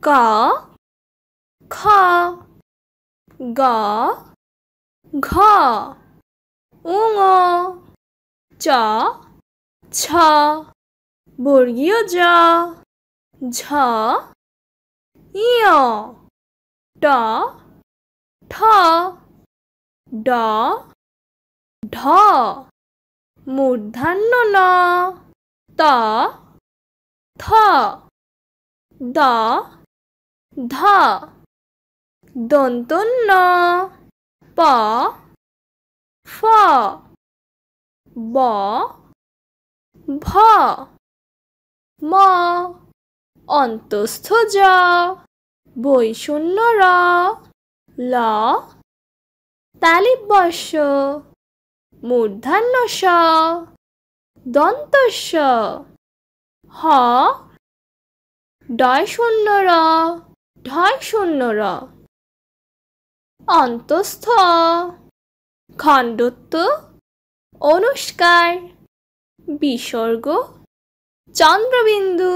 ক খ গ ঘ ঙ চ ছ বর্গীয় জ ঝ ইয় ট ঠ ড ঢ মূর্ধন্য ন ত থ দ ধ দন্তন্য প ফ ব ভ ম অন্তস্থ জ বৈষণ্য র ল তালিব বর্ষ মূর্ধন্য ষ দন্তস্ব হ ডয় শূন্য র ঢয় শূন্য র অন্তস্থ খণ্ডত্ব অনুস্কার বিসর্গ চন্দ্রবিন্দু।